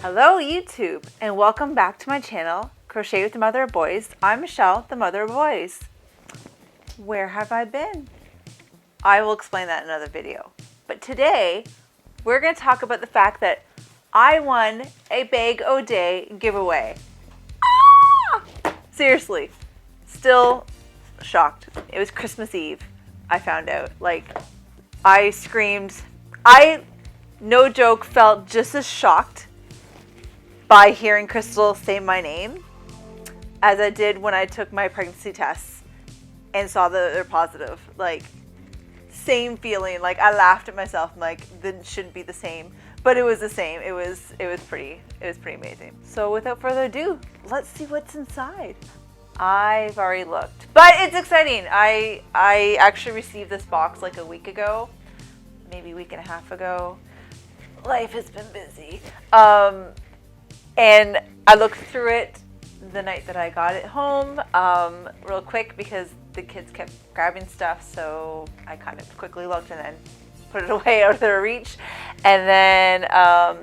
Hello YouTube, and welcome back to my channel, Crochet with the Mother of Boys. I'm Michelle, the mother of boys. Where have I been? I will explain that in another video. But today, we're going to talk about the fact that I won a B.O.D giveaway. Ah! Seriously, still shocked. It was Christmas Eve, I found out. Like, I screamed. I, no joke, felt just as shocked by hearing Crystal say my name as I did when I took my pregnancy tests and saw that they're positive. Like, same feeling. Like, I laughed at myself. I'm like, this shouldn't be the same, but it was the same. It was pretty amazing. So without further ado, let's see what's inside. I've already looked, but it's exciting. I actually received this box like a week ago, maybe a week and a half ago. Life has been busy. And I looked through it the night that I got it home real quick because the kids kept grabbing stuff, so I kind of quickly looked and then put it away out of their reach. And then I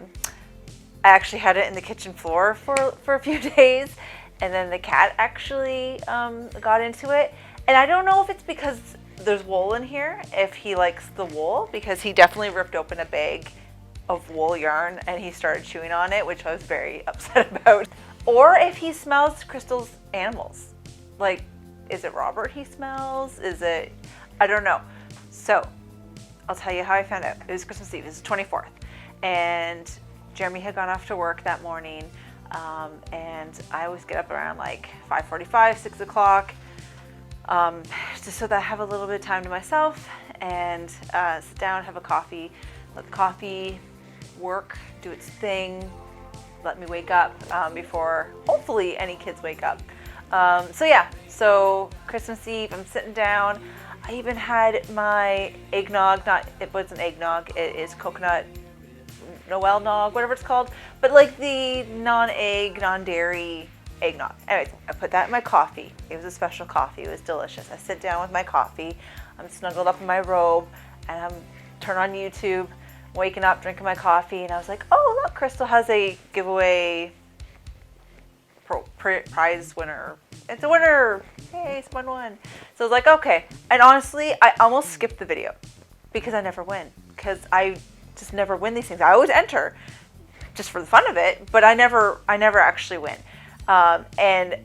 actually had it in the kitchen floor for a few days, and then the cat actually got into it. And I don't know if it's because there's wool in here, if he likes the wool, because he definitely ripped open a bag of wool yarn and he started chewing on it, which I was very upset about. Or if he smells Crystal's animals. Like, is it Robert he smells? Is it, I don't know. So I'll tell you how I found out. It was Christmas Eve, it was the 24th. And Jeremy had gone off to work that morning. And I always get up around like 5:45, 6 o'clock, just so that I have a little bit of time to myself and sit down, have a coffee, let the coffee work, do its thing, let me wake up before hopefully any kids wake up. So Christmas Eve, I'm sitting down. I even had my eggnog, it wasn't eggnog, it is coconut Noel nog, whatever it's called, but like the non-egg, non-dairy eggnog. Anyways, I put that in my coffee. It was a special coffee, it was delicious. I sit down with my coffee, I'm snuggled up in my robe, and I'm turn on YouTube, waking up, drinking my coffee, and I was like, oh, look, Crystal has a giveaway prize winner. It's a winner. Hey, someone won. So I was like, okay. And honestly, I almost skipped the video because I never win. Because I just never win these things. I always enter just for the fun of it, but I never actually win. And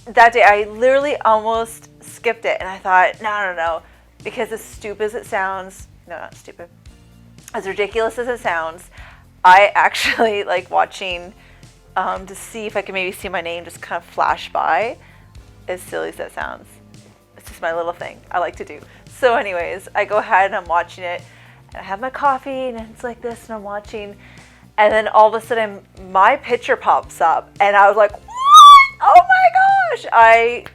that day, I literally almost skipped it. And I thought, no. Because as stupid as it sounds, no, not stupid. As ridiculous as it sounds, I actually like watching to see if I can maybe see my name just kind of flash by, as silly as that sounds. It's just my little thing I like to do. So anyways, I go ahead and I'm watching it, and I have my coffee, and it's like this, and I'm watching, and then all of a sudden my picture pops up, and I was like, what? Oh my gosh! I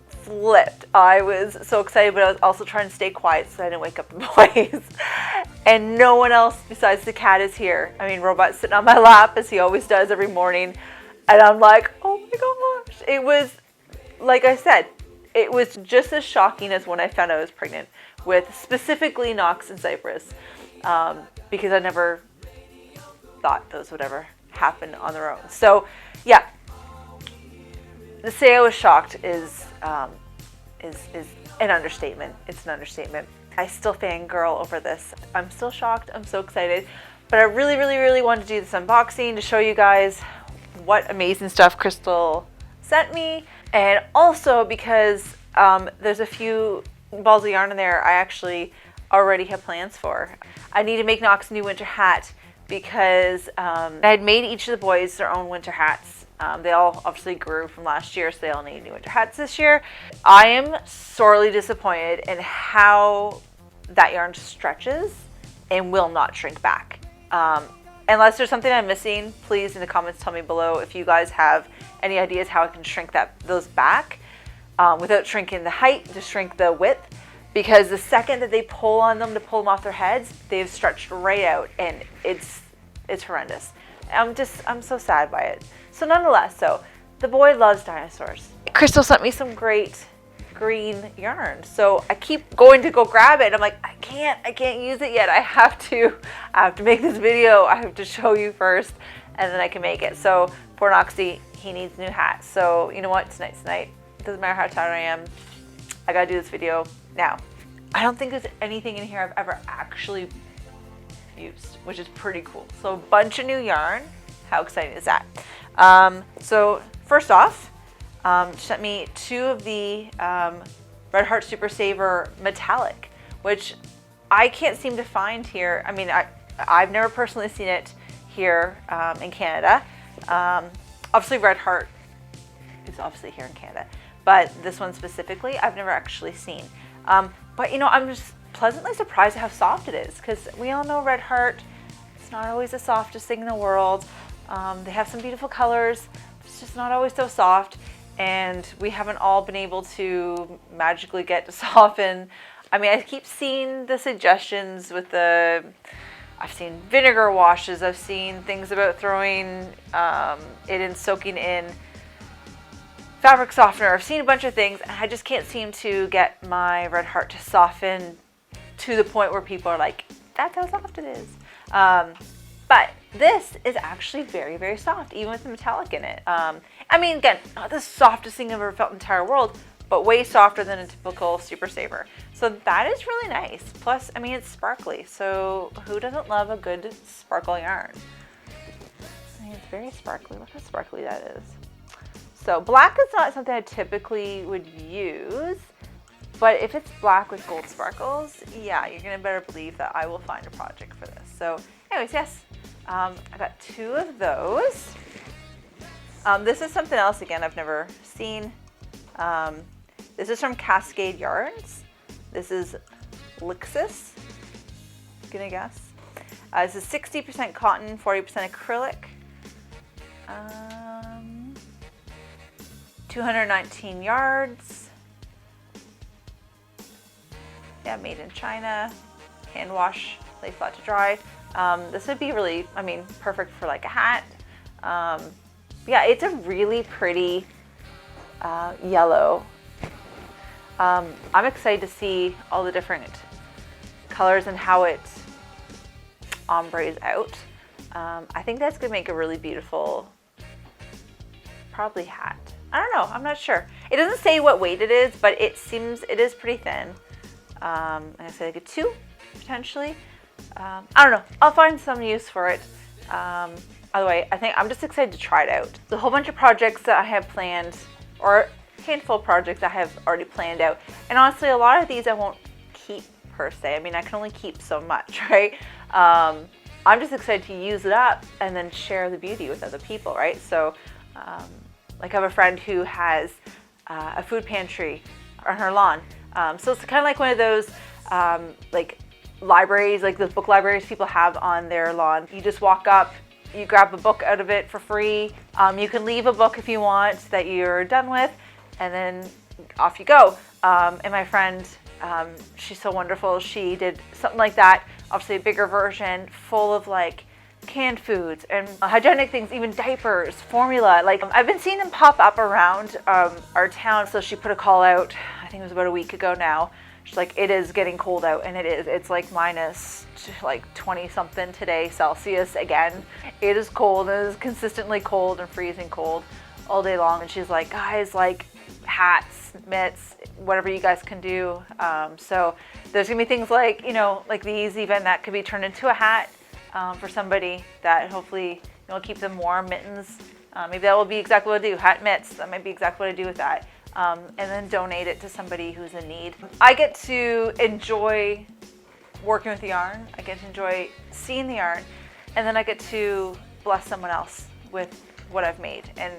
flipped. I was so excited, but I was also trying to stay quiet so I didn't wake up the boys. And no one else besides the cat is here. I mean, Robot's sitting on my lap as he always does every morning. And I'm like, oh my gosh. It was, like I said, it was just as shocking as when I found out I was pregnant with specifically Knox and Cypress. Because I never thought those would ever happen on their own. So yeah, to say I was shocked is an understatement. It's an understatement. I still fangirl over this. I'm still shocked. I'm so excited. But I really wanted to do this unboxing to show you guys what amazing stuff Crystal sent me. And also because there's a few balls of yarn in there I actually already have plans for. I need to make Knox a new winter hat because I had made each of the boys their own winter hats. They all obviously grew from last year, so they all need new winter hats this year. I am sorely disappointed in how that yarn stretches and will not shrink back. Unless there's something I'm missing, please in the comments tell me below if you guys have any ideas how I can shrink those back without shrinking the height, to shrink the width. Because the second that they pull on them to pull them off their heads, they've stretched right out, and it's horrendous. I'm so sad by it. So nonetheless, the boy loves dinosaurs. Crystal sent me some great green yarn. So I keep going to go grab it. I'm like, I can't use it yet. I have to make this video. I have to show you first and then I can make it. So poor Noxie, he needs a new hat. So you know what, tonight's tonight. It doesn't matter how tired I am, I gotta do this video now. I don't think there's anything in here I've ever actually used, which is pretty cool. So a bunch of new yarn. How exciting is that? So first off, she sent me 2 of the Red Heart Super Saver metallic, which I can't seem to find here. I mean, I've never personally seen it here in Canada. Obviously Red Heart is obviously here in Canada, but this one specifically I've never actually seen. But you know, I'm just pleasantly surprised at how soft it is, because we all know Red Heart, it's not always the softest thing in the world. They have some beautiful colors, it's just not always so soft, and we haven't all been able to magically get to soften. I mean, I keep seeing the suggestions with I've seen vinegar washes, I've seen things about throwing it in, soaking in fabric softener. I've seen a bunch of things, and I just can't seem to get my Red Heart to soften to the point where people are like, that's how soft it is. But this is actually very, very soft, even with the metallic in it. I mean, again, not the softest thing I've ever felt in the entire world, but way softer than a typical Super Saver. So that is really nice. Plus, I mean, it's sparkly, so who doesn't love a good sparkle yarn? I mean, it's very sparkly. Look how sparkly that is. So black is not something I typically would use, but if it's black with gold sparkles, yeah, you're gonna better believe that I will find a project for this. So anyways, yes, I got 2 of those. This is something else, again, I've never seen. This is from Cascade Yarns. This is Lixus, gonna guess. This is 60% cotton, 40% acrylic. 219 yards. Yeah, made in China. Hand wash, lay flat to dry. This would be really, I mean, perfect for like a hat. Yeah, it's a really pretty yellow. I'm excited to see all the different colors and how it ombres out. I think that's gonna make a really beautiful, probably hat. I don't know, I'm not sure. It doesn't say what weight it is, but it is pretty thin. I'm gonna say like a 2, potentially. I don't know, I'll find some use for it. Either way, I think I'm just excited to try it out. There's a whole bunch of projects that I have planned, or a handful of projects I have already planned out. And honestly, a lot of these I won't keep per se. I mean, I can only keep so much, right? I'm just excited to use it up and then share the beauty with other people, right? So, like I have a friend who has a food pantry on her lawn. So it's kind of like one of those like libraries, like those book libraries people have on their lawn. You just walk up, you grab a book out of it for free. You can leave a book if you want that you're done with, and then off you go. And my friend, she's so wonderful. She did something like that, obviously a bigger version, full of like canned foods and hygienic things, even diapers, formula. Like I've been seeing them pop up around our town. So she put a call out, I think it was about a week ago now. She's like, it is getting cold out, and it is. It's like minus like 20 something today Celsius again. It is cold. It is consistently cold and freezing cold all day long. And she's like, guys, like hats, mitts, whatever you guys can do. So there's gonna be things like, you know, like these even that could be turned into a hat for somebody that hopefully will keep them warm. Mittens, maybe that will be exactly what I do. Hat, mitts, that might be exactly what I do with that. And then donate it to somebody who's in need. I get to enjoy working with the yarn. I get to enjoy seeing the yarn, and then I get to bless someone else with what I've made. And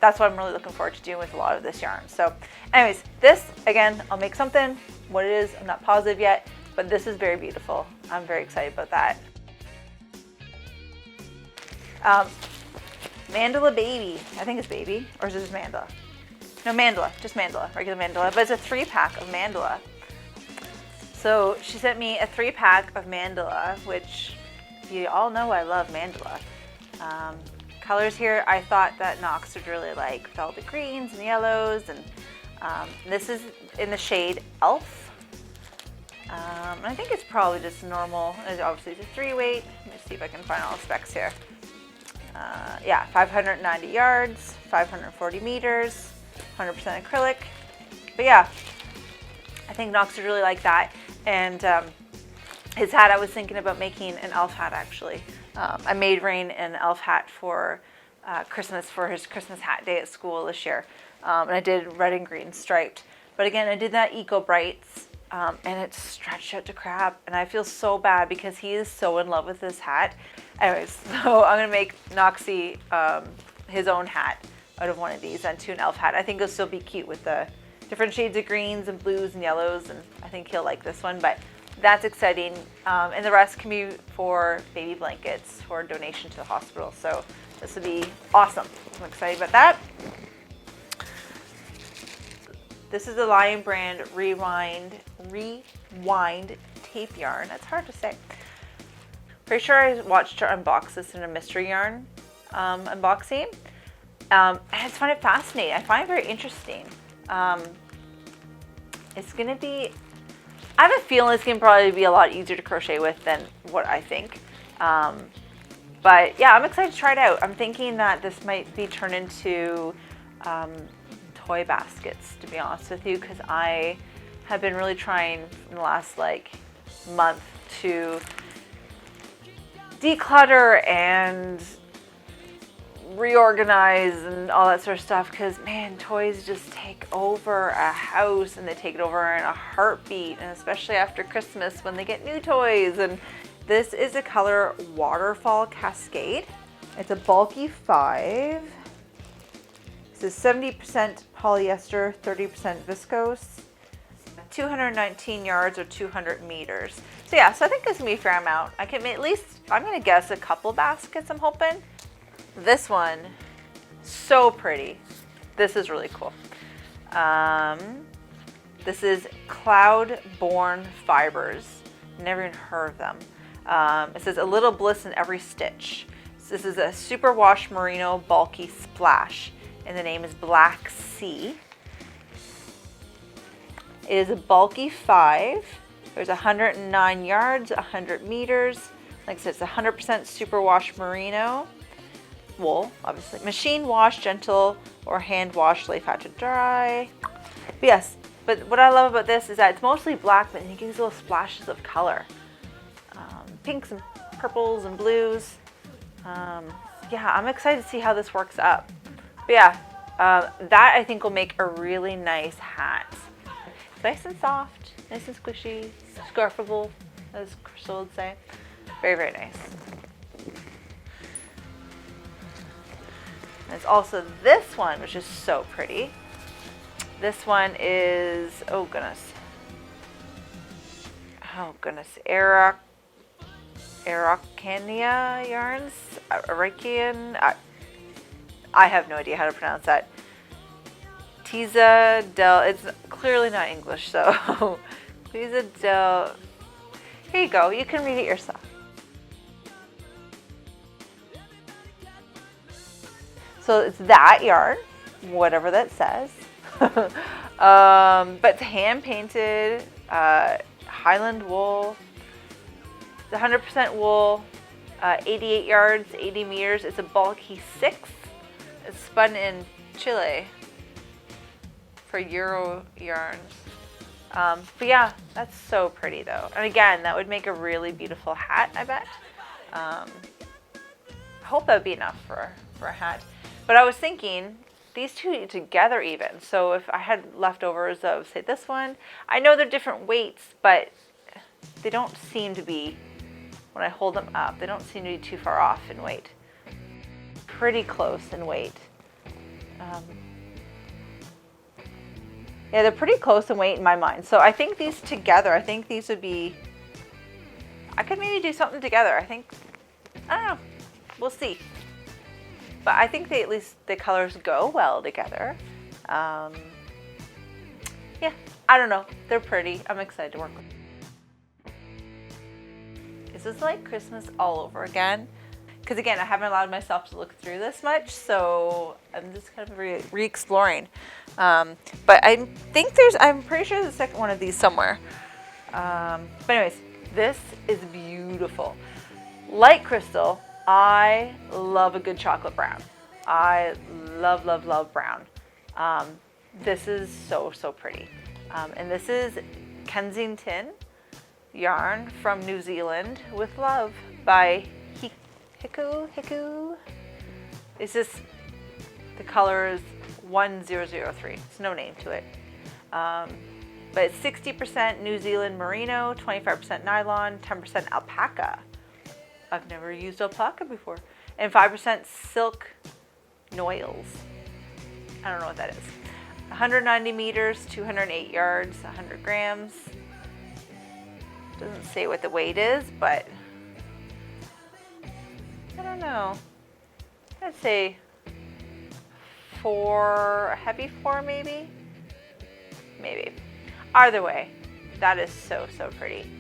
that's what I'm really looking forward to doing with a lot of this yarn. So anyways, this, again, I'll make something. What it is, I'm not positive yet, but this is very beautiful. I'm very excited about that. Mandala Baby, I think it's Baby, or is it just Mandala? No, Mandala, just Mandala, regular Mandala, but it's a 3-pack of Mandala. So she sent me a 3-pack of Mandala, which you all know I love Mandala. Colors here, I thought that Knox would really like, with all the greens and yellows, and this is in the shade Elf. I think it's probably just normal. Obviously it's a 3-weight. Let me see if I can find all the specs here. Yeah, 590 yards, 540 meters, 100% acrylic. But yeah, I think Knox would really like that. And his hat, I was thinking about making an elf hat actually. I made Rain an elf hat for Christmas, for his Christmas hat day at school this year. And I did red and green striped. But again, I did that Eco Brights, and it's stretched out to crap. And I feel so bad because he is so in love with this hat. Anyways, so I'm going to make Noxie his own hat out of one of these into an elf hat. I think it'll still be cute with the different shades of greens and blues and yellows, and I think he'll like this one. But that's exciting. And the rest can be for baby blankets for donation to the hospital. So this will be awesome. I'm excited about that. This is the Lion Brand Rewind tape yarn. That's hard to say. Pretty sure I watched her unbox this in a mystery yarn unboxing. And I just find it fascinating. I find it very interesting. It's going to be, I have a feeling it's going to probably be a lot easier to crochet with than what I think. But yeah, I'm excited to try it out. I'm thinking that this might be turned into toy baskets, to be honest with you, because I have been really trying in the last like month to declutter and reorganize and all that sort of stuff, because man, toys just take over a house, and they take it over in a heartbeat, and especially after Christmas when they get new toys. And this is a color Waterfall Cascade. It's a bulky 5. This is 70% polyester, 30% viscose, 219 yards or 200 meters. So yeah, so I think this is gonna be a fair amount. I can at least, I'm gonna guess a couple baskets, I'm hoping. This one, so pretty. This is really cool. This is Cloud-Born Fibers. Never even heard of them. It says a little bliss in every stitch. So this is a superwash merino bulky splash, and the name is Black Sea. It is a bulky 5. There's 109 yards, 100 meters. Like I said, it's 100% superwash merino wool, obviously. Machine wash, gentle, or hand wash, lay fat to dry. But yes, but what I love about this is that it's mostly black, but it gives little splashes of color. Pinks and purples and blues. Yeah, I'm excited to see how this works up. But yeah, that I think will make a really nice hat. It's nice and soft, nice and squishy, scarfable, as Crystal would say. Very, very nice. There's also this one, which is so pretty. This one is, oh goodness, Araucania yarns, Arakian. I have no idea how to pronounce that. Tiza del, it's clearly not English, so Tiza del, here you go, you can read it yourself. So it's that yarn, whatever that says. But it's hand painted, Highland wool. It's 100% wool, 88 yards, 80 meters. It's a bulky 6. It's spun in Chile for Euro yarns. But yeah, that's so pretty though. And again, that would make a really beautiful hat, I bet. I hope that would be enough for a hat. But I was thinking these two together even. So if I had leftovers of, say, this one, I know they're different weights, but they don't seem to be, when I hold them up, they don't seem to be too far off in weight. Pretty close in weight. Yeah, they're pretty close in weight in my mind. So I think these together, I think these would be, I could maybe do something together. I think, I don't know, we'll see. But I think they, at least the colors go well together. Yeah, I don't know. They're pretty. I'm excited to work with them. This is like Christmas all over again. Because again, I haven't allowed myself to look through this much, so I'm just kind of re-exploring. But I think I'm pretty sure there's a second one of these somewhere. But anyways, this is beautiful. Like Crystal, I love a good chocolate brown. I love, love, love brown. This is so, so pretty. And this is Kensington yarn from New Zealand with love by Hiku. It's just, the color is 1003. It's no name to it. But it's 60% New Zealand merino, 25% nylon, 10% alpaca. I've never used alpaca before. And 5% silk noils. I don't know what that is. 190 meters, 208 yards, 100 grams. Doesn't say what the weight is, but I don't know. I'd say 4, a heavy 4 maybe? Maybe. Either way, that is so, so pretty.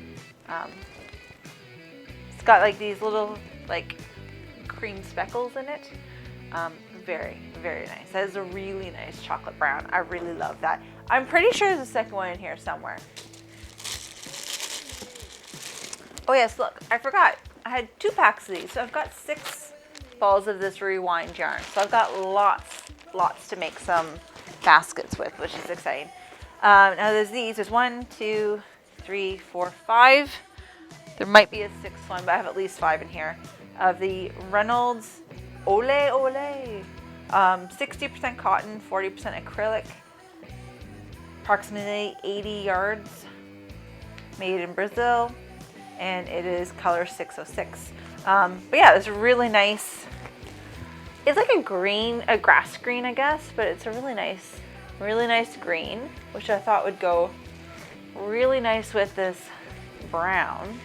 It's got like these little like cream speckles in it. Very, very nice. That is a really nice chocolate brown. I really love that. I'm pretty sure there's a second one in here somewhere. Oh yes, look, I forgot. I had 2 packs of these, so I've got 6 balls of this rewind yarn. So I've got lots to make some baskets with, which is exciting. Now there's these. There's 1, 2, 3, 4, 5. There might be a 6th one, but I have at least 5 in here. Of the Reynolds Ole. 60% cotton, 40% acrylic. Approximately 80 yards. Made in Brazil. And it is color 606. But yeah, it's really nice. It's like a green, a grass green, I guess, but it's a really nice green, which I thought would go really nice with this brown.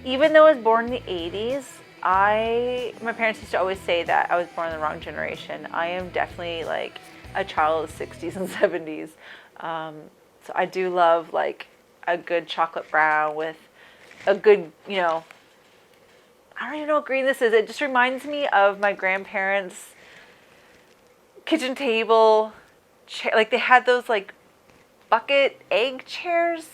Even though I was born in the 80s, my parents used to always say that I was born in the wrong generation. I am definitely like a child of the 60s and 70s. So I do love like a good chocolate brown with a good, you know, I don't even know what green this is. It just reminds me of my grandparents' kitchen table chair. Like they had those like bucket egg chairs.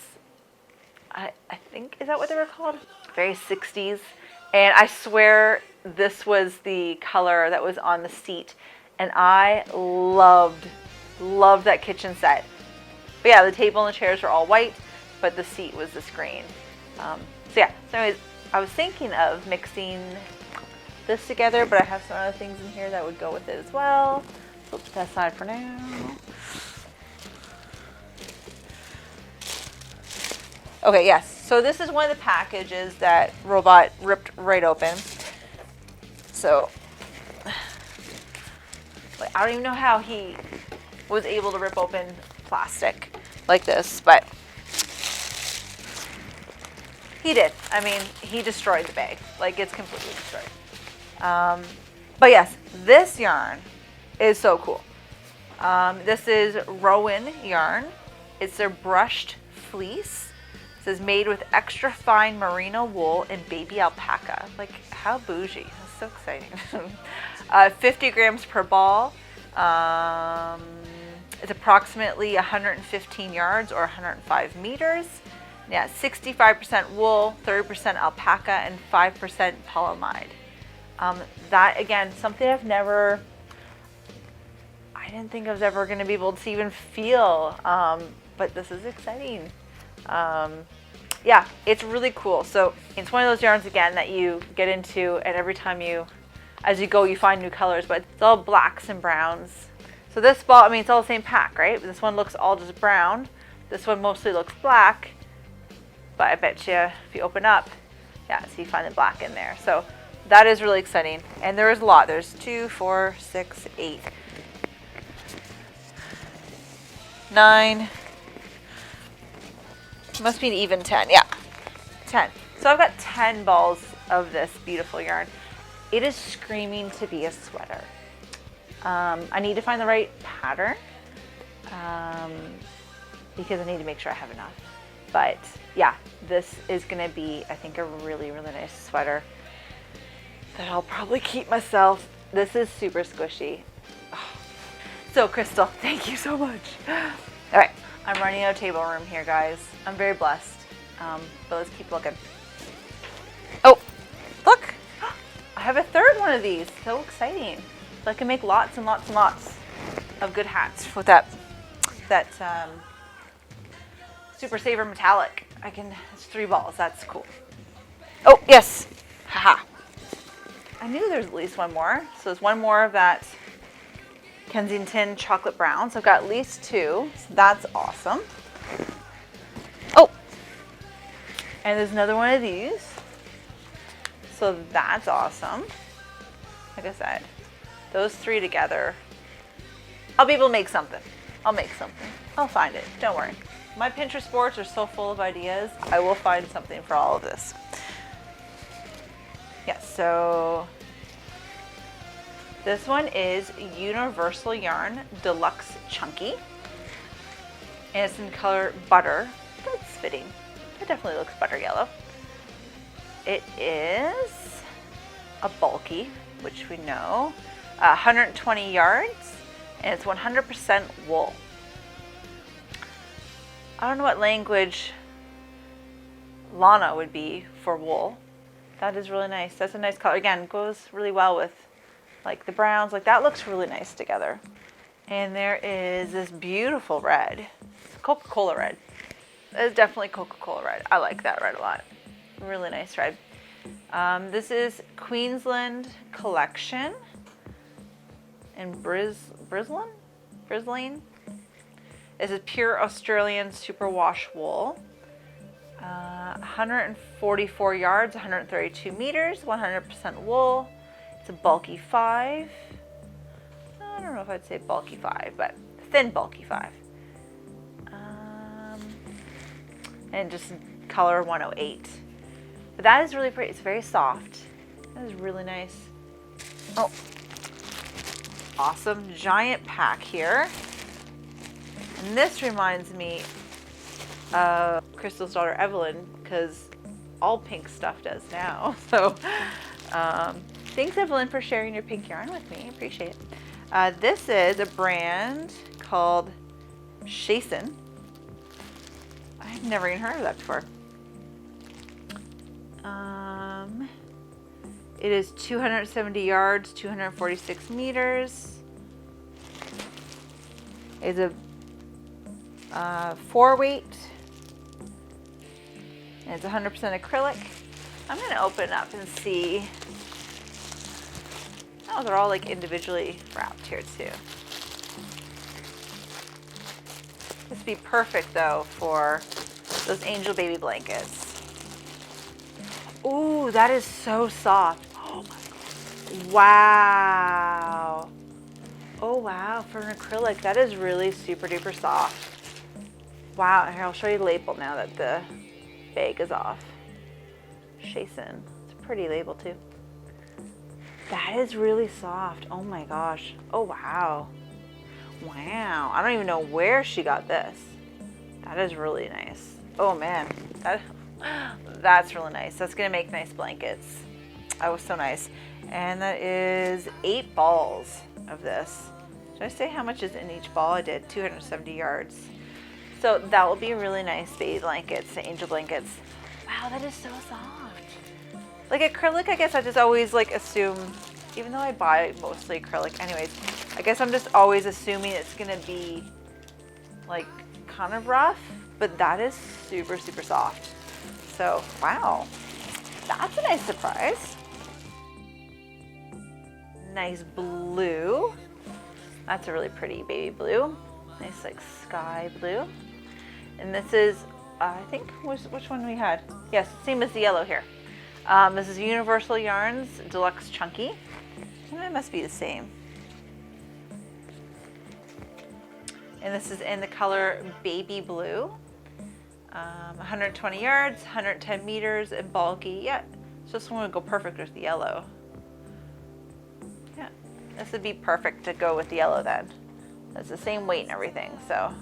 I think, is that what they were called? Very 60s. And I swear this was the color that was on the seat. And I loved that kitchen set. But yeah, the table and the chairs were all white, but the seat was this green. So yeah, so anyways, I was thinking of mixing this together, but I have some other things in here that would go with it as well. So put that aside for now. Okay, yes. So this is one of the packages that Robot ripped right open. So I don't even know how he was able to rip open plastic like this, but he did. I mean, he destroyed the bag. Like, it's completely destroyed. But yes, this yarn is so cool. This is Rowan yarn. It's their brushed fleece. It says made with extra fine merino wool and baby alpaca. Like, how bougie. That's so exciting. 50 grams per ball. It's approximately 115 yards or 105 meters. Yeah, 65% wool, 30% alpaca, and 5% polyamide. That, again, something I didn't think I was ever going to be able to even feel, but this is exciting. Yeah, it's really cool. So it's one of those yarns, again, that you get into, and every time as you go, you find new colors, but it's all blacks and browns. So this ball, I mean, it's all the same pack, right? This one looks all just brown. This one mostly looks black. But I bet you if you open up, yeah, so you find the black in there. So that is really exciting. And there is a lot. There's 2, 4, 6, 8, 9. Must be an even 10. Yeah, 10. So I've got 10 balls of this beautiful yarn. It is screaming to be a sweater. I need to find the right pattern because I need to make sure I have enough. But yeah, this is going to be, I think, a really, really nice sweater that I'll probably keep myself. This is super squishy. Oh. So Crystal, thank you so much. All right, I'm running out of table room here, guys. I'm very blessed, but let's keep looking. Oh, look, one of these. So exciting. So I can make lots and lots and lots of good hats with that Super Saver metallic. It's 3 balls. That's cool. Oh, yes. Haha. I knew there's at least one more. So there's one more of that Kensington chocolate brown. So I've got at least 2. So that's awesome. Oh, and there's another one of these. So that's awesome. Like I said, those 3 together, I'll be able to make something. I'll make something. I'll find it. Don't worry. My Pinterest boards are so full of ideas. I will find something for all of this. Yes, so this one is Universal Yarn Deluxe Chunky. And it's in color butter. That's fitting. It definitely looks butter yellow. It is a bulky, which we know, 120 yards, and it's 100% wool. I don't know what language Lana would be for wool. That is really nice. That's a nice color. Again, goes really well with like the browns. Like that looks really nice together. And there is this beautiful red. Coca-Cola red. It's definitely Coca-Cola red. I like that red a lot. Really nice red. This is Queensland Collection in Brisbane. This is pure Australian superwash wool. 144 yards, 132 meters, 100% wool. It's a bulky 5. I don't know if I'd say bulky 5, but thin bulky 5. And just color 108. But that is really pretty. It's very soft. That is really nice. Oh, awesome giant pack here. And this reminds me of Crystal's daughter Evelyn, because all pink stuff does now. So thanks Evelyn for sharing your pink yarn with me. I appreciate it. This is a brand called Shason. I've never even heard of that before. It is 270 yards, 246 meters. It's a 4-weight. And it's 100% acrylic. I'm going to open it up and see. Oh, they're all like individually wrapped here too. This would be perfect though for those angel baby blankets. Ooh, that is so soft. Oh my God. Wow. Oh wow, for an acrylic, that is really super duper soft. Wow, here I'll show you the label now that the bag is off. Shason, it's a pretty label too. That is really soft. Oh my gosh. Oh wow. Wow, I don't even know where she got this. That is really nice. Oh man, that's really nice. That's gonna make nice blankets. That was so nice. And that is 8 balls of this. Did I say how much is in each ball? I did. 270 yards. So that will be really nice baby blankets, the angel blankets. Wow, that is so soft. Like acrylic, I guess I just always like assume, even though I buy mostly acrylic anyways, I guess I'm just always assuming it's gonna be like kind of rough, but that is super, super soft. So, wow, that's a nice surprise. Nice blue. That's a really pretty baby blue. Nice like sky blue. And this is, I think, which one we had? Yes, same as the yellow here. This is Universal Yarns Deluxe Chunky. It must be the same. And this is in the color baby blue. 120 yards, 110 meters, and bulky. Yeah, so this one would go perfect with the yellow. Yeah, this would be perfect to go with the yellow then. It's the same weight and everything, so.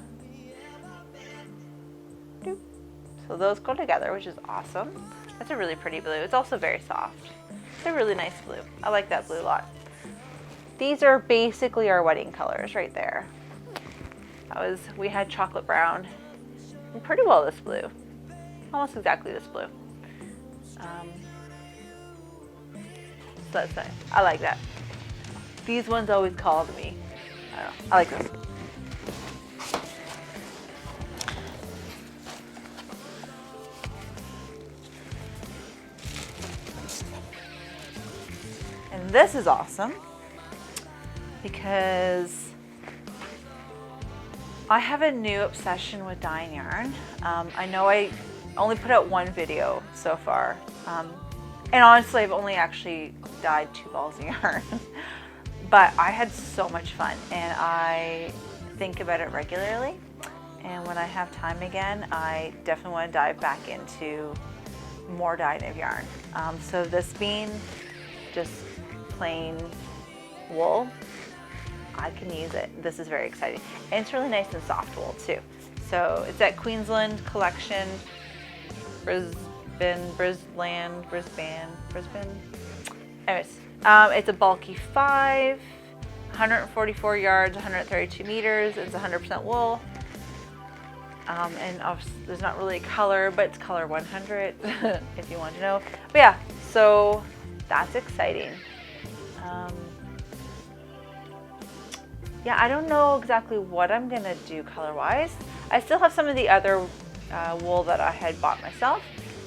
So those go together, which is awesome. That's a really pretty blue. It's also very soft. It's a really nice blue. I like that blue a lot. These are basically our wedding colors right there. We had chocolate brown and pretty well this blue. Almost exactly this blue. So that's nice. I like that. These ones always call to me. I don't know. I like this. And this is awesome because I have a new obsession with dyeing yarn. I know I only put out one video so far. And honestly, I've only actually dyed 2 balls of yarn. But I had so much fun and I think about it regularly. And when I have time again, I definitely want to dive back into more dyeing of yarn. So this being just plain wool, I can use it. This is very exciting. And it's really nice and soft wool too. So it's at Queensland Collection, Brisbane. Anyways, it's a bulky 5, 144 yards, 132 meters. It's 100% wool. And there's not really a color, but it's color 100 if you want to know. But yeah, so that's exciting. Yeah, I don't know exactly what I'm gonna do color-wise. I still have some of the other wool that I had bought myself,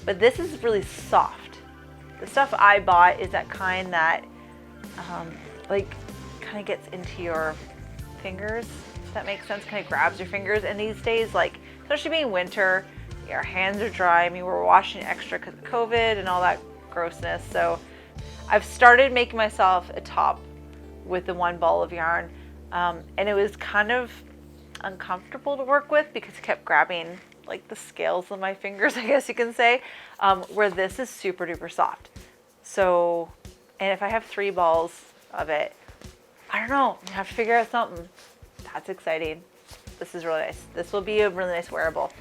but this is really soft. The stuff I bought is that kind that like kind of gets into your fingers, if that makes sense, kind of grabs your fingers. And these days, like, especially being winter, our hands are dry. I mean, we're washing extra because of COVID and all that grossness. So I've started making myself a top with the 1 ball of yarn. And it was kind of uncomfortable to work with because it kept grabbing like the scales of my fingers, I guess you can say, where this is super duper soft. So, and if I have 3 balls of it, I don't know, I have to figure out something. That's exciting. This is really nice. This will be a really nice wearable.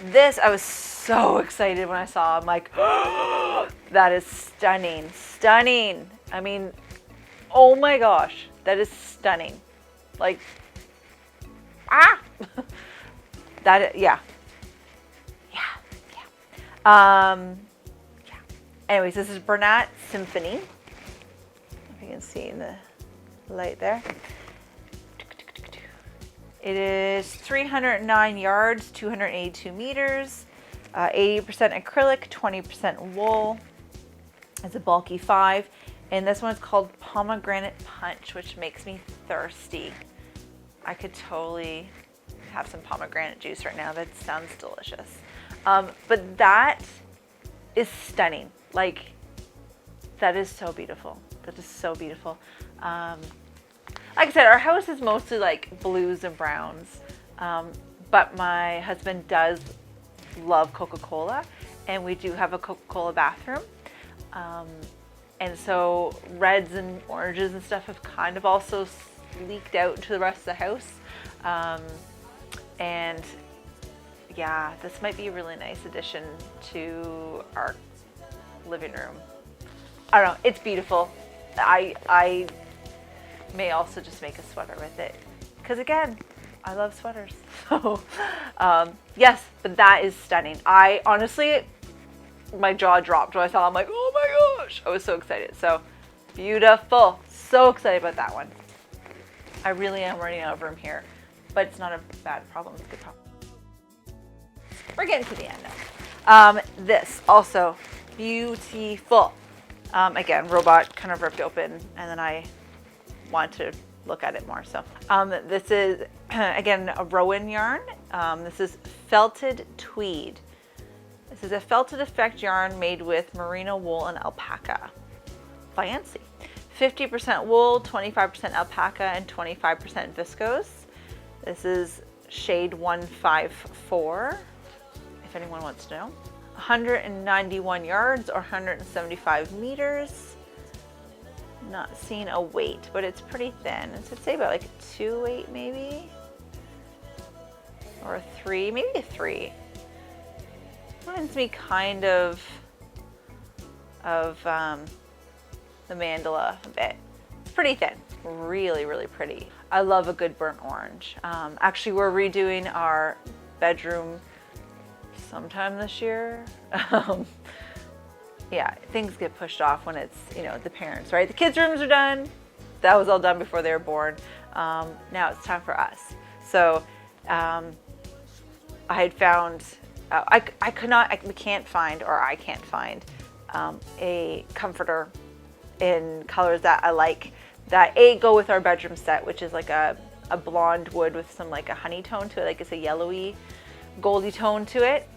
This, I was so excited when I saw. I'm like, oh, that is stunning, stunning. I mean, oh my gosh, that is stunning. Like, yeah. Anyways, this is Bernat Symphony. If you can see in the light there. It is 309 yards, 282 meters, 80% acrylic, 20% wool. It's a bulky 5. And this one's called Pomegranate Punch, which makes me thirsty. I could totally have some pomegranate juice right now. That sounds delicious. But that is stunning. Like, that is so beautiful. That is so beautiful. Like I said, our house is mostly like blues and browns. But my husband does love Coca-Cola, and we do have a Coca-Cola bathroom. And so reds and oranges and stuff have kind of also leaked out into the rest of the house. And yeah, this might be a really nice addition to our living room. I don't know, it's beautiful. I may also just make a sweater with it, because again, I love sweaters. So yes, but that is stunning. I honestly, my jaw dropped when I saw it. I'm like, oh my gosh, I was so excited. So beautiful, so excited about that one. I really am running out of room here, but it's not a bad problem, it's a good problem. We're getting to the end now. This also beautiful. Again, robot kind of ripped open, and then I want to look at it more. So this is again a Rowan yarn. This is felted tweed. This is a felted effect yarn made with merino wool and alpaca. Fancy. 50% wool, 25% alpaca, and 25% viscose. This is shade 154, if anyone wants to know. 191 yards or 175 meters. Not seeing a weight, but it's pretty thin. I'd say about like a 2 weight maybe, or a 3, maybe a 3. Reminds me kind of the mandala a bit. It's pretty thin, really, really pretty. I love a good burnt orange. Actually, we're redoing our bedroom sometime this year. yeah, things get pushed off when it's, you know, the parents, right? The kids' rooms are done. That was all done before they were born. Now it's time for us. So I had found, I can't find a comforter in colors that I like, that go with our bedroom set, which is like a blonde wood with some like a honey tone to it, like it's a yellowy, goldy tone to it.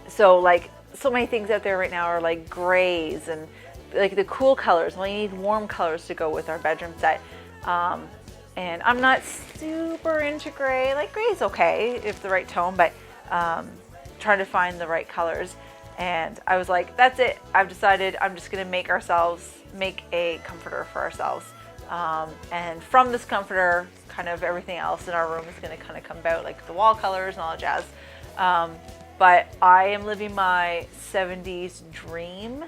So like so many things out there right now are like grays and like the cool colors. Well, you need warm colors to go with our bedroom set. And I'm not super into gray. Like gray's okay if the right tone, but trying to find the right colors. And I was like, that's it. I've decided I'm just gonna make a comforter for ourselves. And from this comforter, kind of everything else in our room is gonna kind of come out, like the wall colors and all that jazz. But I am living my 70s dream.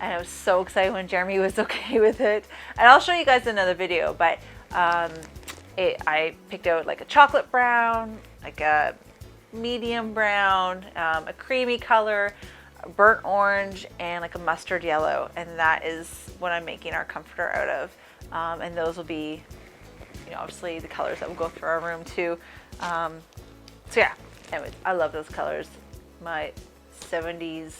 And I was so excited when Jeremy was okay with it. And I'll show you guys another video, but I picked out like a chocolate brown, like a medium brown, a creamy color, a burnt orange, and like a mustard yellow. And that is what I'm making our comforter out of. And those will be, you know, obviously the colors that will go through our room too. So yeah, anyways, I love those colors. My 70s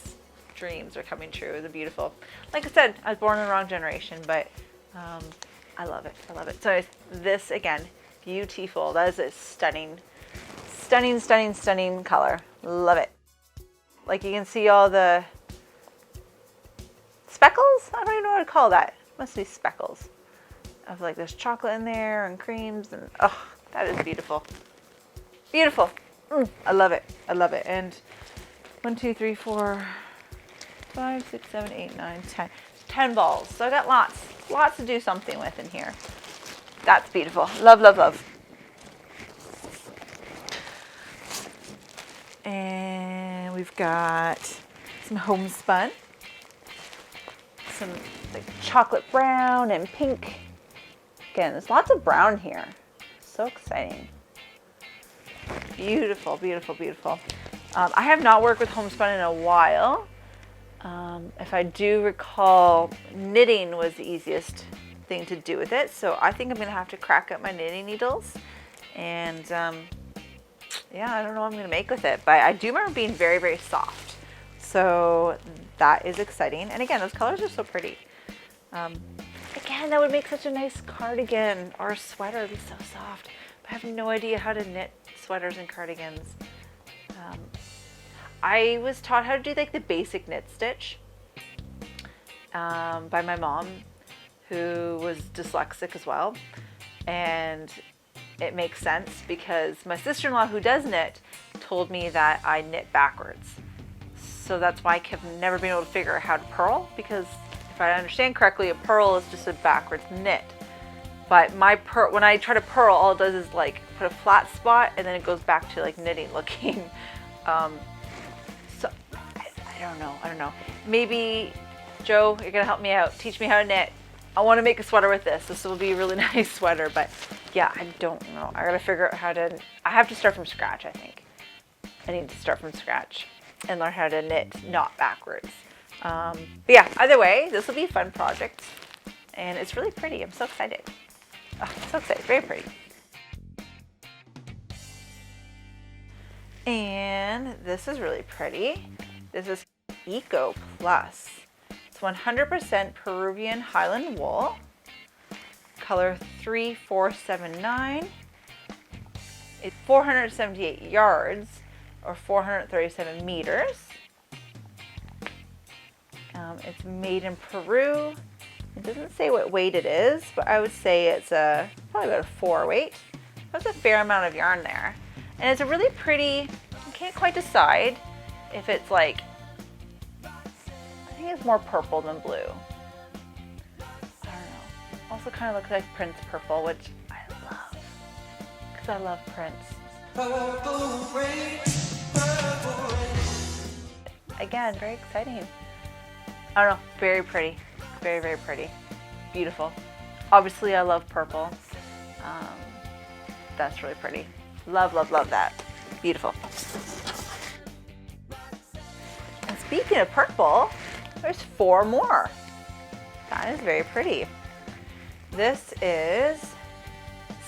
dreams are coming true. They're beautiful. Like I said, I was born in the wrong generation, but I love it. I love it. So this again, beautiful. That is a stunning, stunning, stunning, stunning color. Love it. Like you can see all the speckles. I don't even know what to call that. Must be speckles of like there's chocolate in there and creams and oh, that is beautiful. Beautiful. I love it. I love it. And 1, 2, 3, 4, 5, 6, 7, 8, 9, 10. 10 balls. So I got lots to do something with in here. That's beautiful. Love, love, love. And we've got some homespun. Some like chocolate brown and pink. Again, there's lots of brown here. So exciting. Beautiful, beautiful, beautiful. I have not worked with homespun in a while. If I do recall, knitting was the easiest thing to do with it. So I think I'm going to have to crack up my knitting needles. And yeah, I don't know what I'm going to make with it. But I do remember being very, very soft. So that is exciting. And again, those colors are so pretty. Again, that would make such a nice cardigan or a sweater. It'd be so soft. But I have no idea how to knit sweaters and cardigans. I was taught how to do like the basic knit stitch by my mom, who was dyslexic as well. And it makes sense because my sister-in-law, who does knit, told me that I knit backwards. So that's why I have never been able to figure out how to purl, because if I understand correctly, a purl is just a backwards knit. But when I try to purl, all it does is like put a flat spot and then it goes back to like knitting looking. So I don't know. Maybe Joe, you're gonna help me out. Teach me how to knit. I want to make a sweater with this. This will be a really nice sweater, but yeah, I don't know. I gotta figure out how to. I have to start from scratch. I think I need to start from scratch and learn how to knit not backwards. But yeah, either way, this will be a fun project, and it's really pretty. I'm so excited. Oh, I'm so excited. Very pretty. And this is really pretty. This is Eco Plus. It's 100% Peruvian Highland wool. Color 3479. It's 478 yards or 437 meters. It's made in Peru. It doesn't say what weight it is, but I would say it's probably about a 4 weight. That's a fair amount of yarn there. And it's a really pretty, I can't quite decide if it's like, I think it's more purple than blue. I don't know. Also kind of looks like Prince purple, which I love, because I love Prince. Purple rain, purple rain. Again, very exciting. I don't know, very pretty. Very, very pretty. Beautiful. Obviously, I love purple. That's really pretty. Love, love, love that. Beautiful. And speaking Speaking of purple, there's 4 more. That is very pretty. This is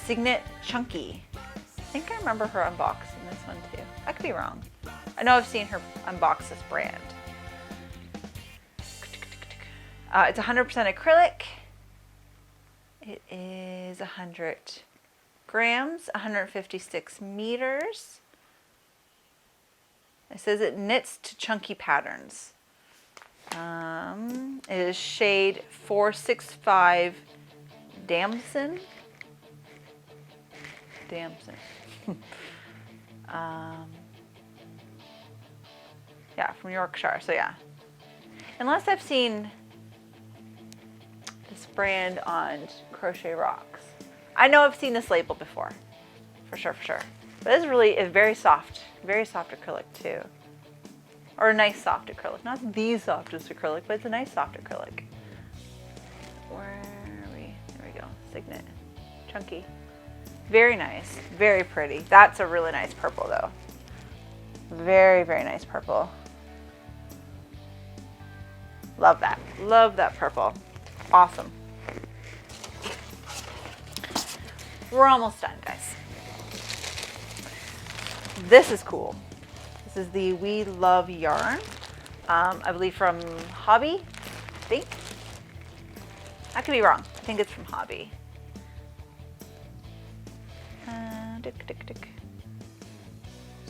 Signet Chunky. I think I remember her unboxing this one too. I could be wrong. I know I've seen her unbox this brand. It's 100% acrylic. It is 100 grams, 156 meters. It says it knits to chunky patterns. It is shade 465 Damson. Yeah, from Yorkshire. So yeah, unless I've seen this brand on Crochet Rocks. I know I've seen this label before, for sure. But it's really a very soft acrylic too. Or a nice soft acrylic. Not the softest acrylic, but it's a nice soft acrylic. Where are we? There we go. Signet. Chunky. Very nice. Very pretty. That's a really nice purple though. Very, very nice purple. Love that. Love that purple. Awesome. We're almost done, guys. This is cool. This is the We Love yarn. I believe from Hobby, I think. I could be wrong. I think it's from Hobby.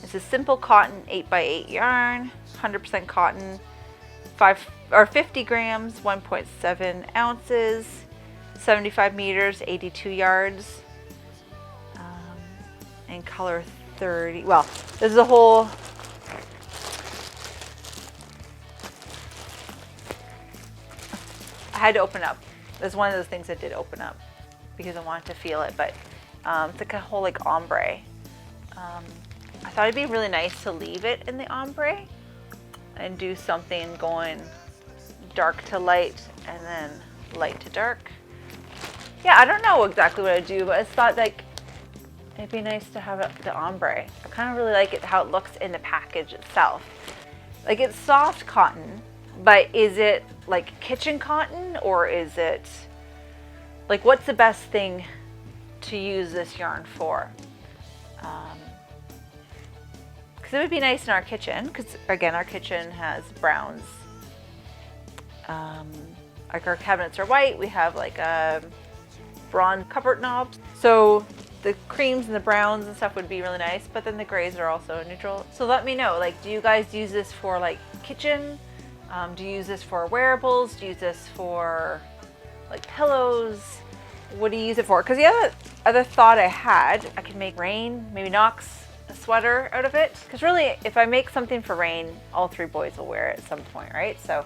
It's a simple cotton 8x8 yarn, 100% cotton, 50 grams, 1.7 ounces, 75 meters, 82 yards, and color 30. Well, this is a whole. I had to open up. This is one of those things I did open up because I wanted to feel it, but it's like a whole like ombre. I thought it'd be really nice to leave it in the ombre and do something going dark to light and then light to dark. Yeah, I don't know exactly what I'd do, but I thought like it'd be nice to have the ombre. I kind of really like it how it looks in the package itself. Like it's soft cotton, but is it like kitchen cotton or is it like what's the best thing to use this yarn for? Because it would be nice in our kitchen, because again our kitchen has browns. Like our cabinets are white, we have like a bronze cupboard knobs. So the creams and the browns and stuff would be really nice, but then the grays are also neutral. So let me know, like, do you guys use this for like kitchen? Do you use this for wearables? Do you use this for like pillows? What do you use it for? Because the other thought I had, I could make rain, maybe Knox a sweater out of it. Because really, if I make something for rain, all 3 boys will wear it at some point, right? So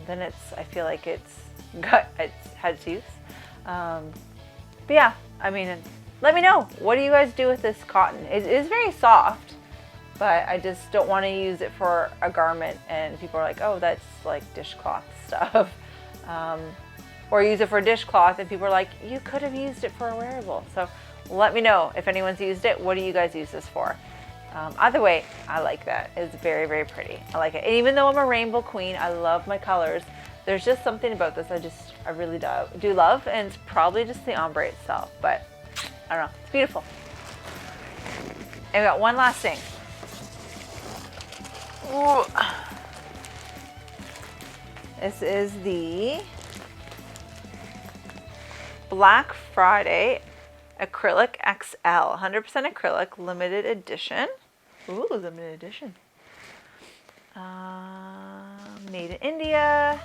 then I feel like it's had its use. But yeah, I mean, let me know. What do you guys do with this cotton? It is very soft, but I just don't want to use it for a garment and people are like, oh, that's like dishcloth stuff. Or use it for dishcloth and people are like, you could have used it for a wearable. So let me know if anyone's used it. What do you guys use this for? Either way, I like that. It's very, very pretty. I like it. And even though I'm a rainbow queen, I love my colors. There's just something about this I really do love, and it's probably just the ombre itself, but I don't know. It's beautiful. And we got one last thing. Ooh. This is the Black Friday acrylic XL, 100% acrylic, limited edition. Ooh, limited edition. Made in India.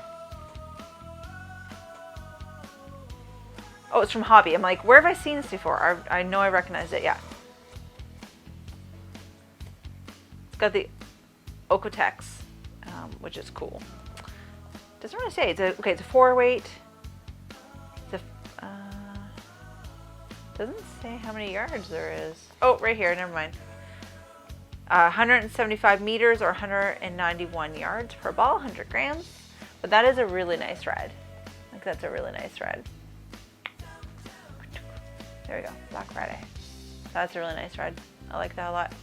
Oh, it's from Hobby. I'm like, where have I seen this before? I know I recognize it. Yeah. It's got the Okotex, which is cool. Doesn't really say. It's a 4-weight. Doesn't say how many yards there is. Oh, right here. Never mind. 175 meters or 191 yards per ball, 100 grams. But that is a really nice thread. Like that's a really nice thread. There we go. Black Friday. That's a really nice thread. I like that a lot.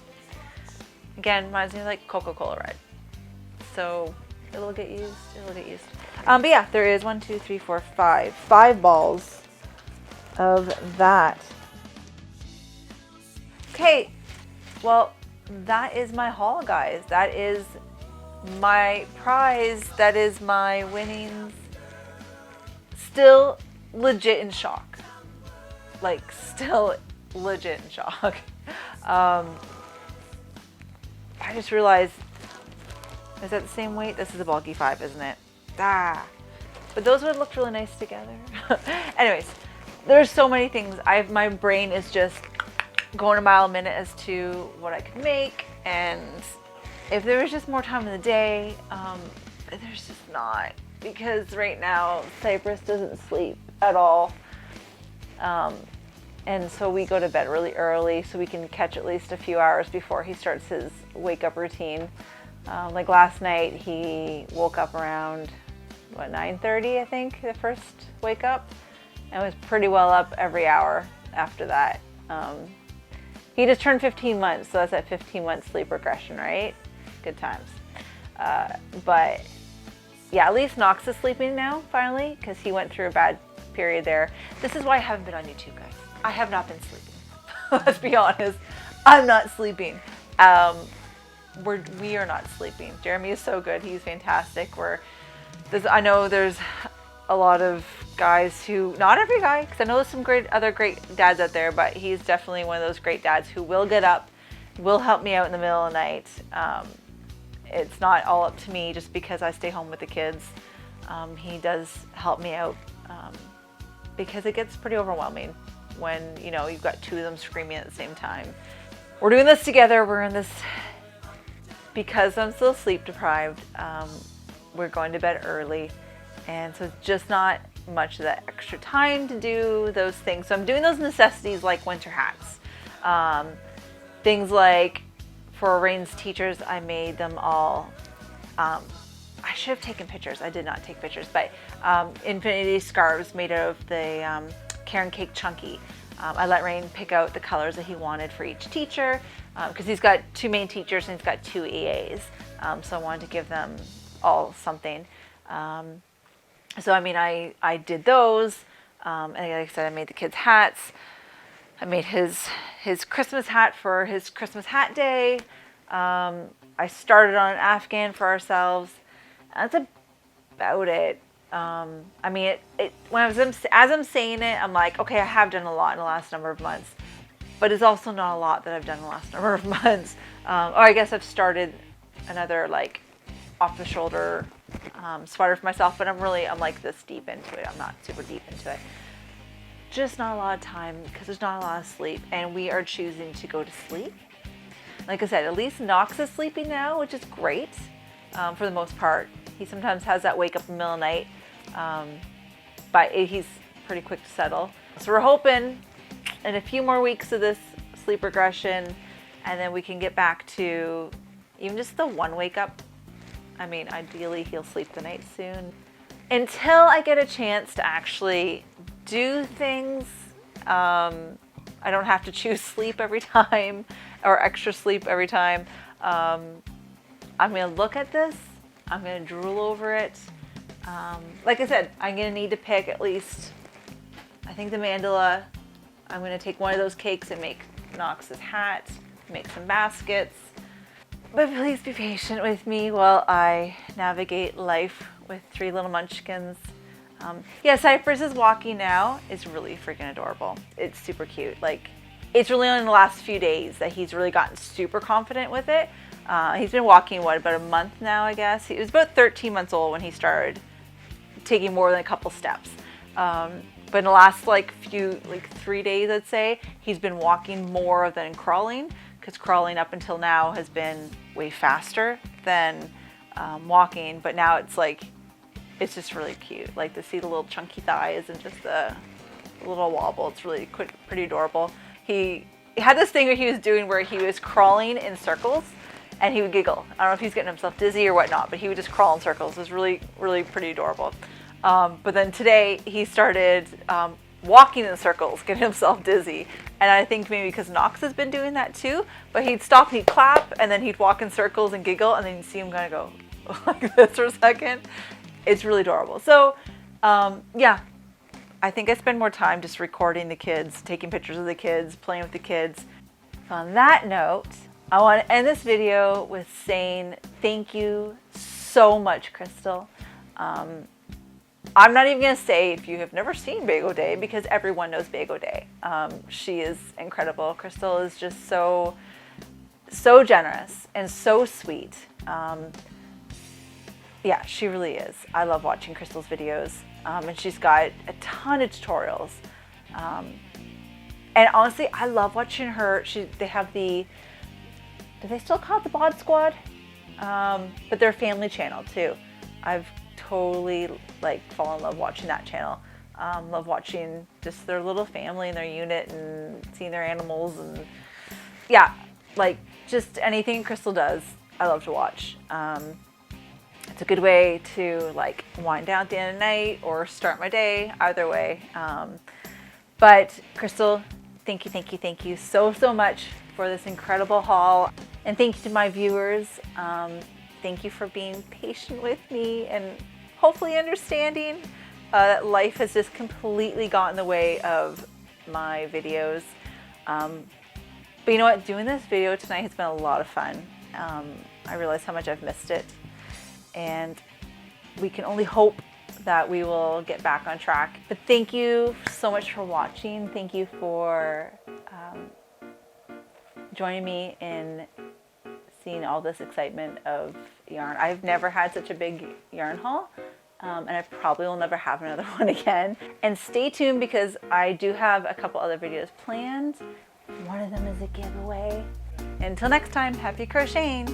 Again, reminds me of like Coca-Cola red. So It'll get used. It'll get used. But yeah, there is 1, 2, 3, 4, 5. 5 balls of that. Okay, well, that is my haul, guys. That is my prize. That is my winnings. Still legit in shock. Like, still legit in shock. I just realized, is that the same weight? This is a bulky 5, isn't it? Ah. But those would look really nice together. Anyways, there's so many things. My brain is just going a mile a minute as to what I could make. And if there was just more time in the day, there's just not. Because right now, Cypress doesn't sleep at all. And so we go to bed really early so we can catch at least a few hours before he starts his wake up routine. Like last night, he woke up around, 9:30, I think, the first wake up, and was pretty well up every hour after that. He just turned 15 months, so that's that 15-month sleep regression, right? Good times. But yeah, at least Knox is sleeping now, finally, because he went through a bad period there. This is why I haven't been on YouTube, guys. I have not been sleeping. Let's be honest. I'm not sleeping. We are not sleeping. Jeremy is so good. He's fantastic. I know there's a lot of guys who, not every guy, because I know there's some other great dads out there, but he's definitely one of those great dads who will get up, will help me out in the middle of the night. It's not all up to me just because I stay home with the kids. He does help me out because it gets pretty overwhelming when, you've got 2 of them screaming at the same time. We're doing this together. We're in this because I'm still sleep deprived. We're going to bed early, and so it's just not much of that extra time to do those things. So I'm doing those necessities like winter hats. Things like for Rain's teachers, I made them all, I should have taken pictures. I did not take pictures, but infinity scarves made out of the Karen Cake Chunky. I let Rain pick out the colors that he wanted for each teacher because he's got 2 main teachers and he's got 2 EAs. So I wanted to give them all something. So I did those, and like I said, I made the kids hats. I made his Christmas hat for his Christmas hat day. I started on an Afghan for ourselves. That's about it. When as I'm saying it, I'm like, okay, I have done a lot in the last number of months, but it's also not a lot that I've done in the last number of months. Or I guess I've started another like off the shoulder sweater for myself, but I'm like this deep into it. I'm not super deep into it. Just not a lot of time because there's not a lot of sleep, and we are choosing to go to sleep. Like I said, at least Knox is sleeping now, which is great for the most part. He sometimes has that wake up in the middle of the night, but he's pretty quick to settle. So we're hoping in a few more weeks of this sleep regression, and then we can get back to even just the 1 wake up. Ideally he'll sleep the night soon. Until I get a chance to actually do things, I don't have to choose sleep every time or extra sleep every time. I'm going to look at this. I'm going to drool over it. Like I said, I'm going to need to pick at least, I think the mandala. I'm going to take one of those cakes and make Knox's hat, make some baskets. But please be patient with me while I navigate life with 3 little munchkins. Cypress is walking now. It's really freaking adorable. It's super cute. It's really only in the last few days that he's really gotten super confident with it. He's been walking, about a month now, I guess. He was about 13 months old when he started taking more than a couple steps. But in the last 3 days, I'd say, he's been walking more than crawling, because crawling up until now has been way faster than walking. But now it's just really cute. To see the little chunky thighs and just the little wobble. It's really pretty adorable. He had this thing that he was doing where he was crawling in circles and he would giggle. I don't know if he's getting himself dizzy or whatnot, but he would just crawl in circles. It was really, really pretty adorable. But then today he started walking in circles, getting himself dizzy. And I think maybe because Knox has been doing that too, but he'd stop and he'd clap and then he'd walk in circles and giggle, and then you'd see him kind of go, like this for a second. It's really adorable. So yeah, I think I spend more time just recording the kids, taking pictures of the kids, playing with the kids. So on that note, I want to end this video with saying thank you so much, Crystal. I'm not even going to say if you have never seen B.O.D because everyone knows B.O.D. She is incredible. Crystal is just so generous and so sweet. Yeah, she really is. I love watching Crystal's videos, and she's got a ton of tutorials. And honestly, I love watching her. They have the, do they still call it the B.O.D Squad? But they're a family channel too. I've totally like fallen in love watching that channel. Love watching just their little family and their unit and seeing their animals, and yeah, like just anything Crystal does, I love to watch. It's a good way to like wind down at the end of the night or start my day, either way. But Crystal, thank you so much for this incredible haul. And thank you to my viewers. Thank you for being patient with me and hopefully understanding that life has just completely gotten in the way of my videos. But you know what? Doing this video tonight has been a lot of fun. I realize how much I've missed it. And we can only hope that we will get back on track. But thank you so much for watching. Thank you for joining me in seeing all this excitement of yarn. I've never had such a big yarn haul, and I probably will never have another one again. And stay tuned because I do have a couple other videos planned. One of them is a giveaway. Until next time, happy crocheting!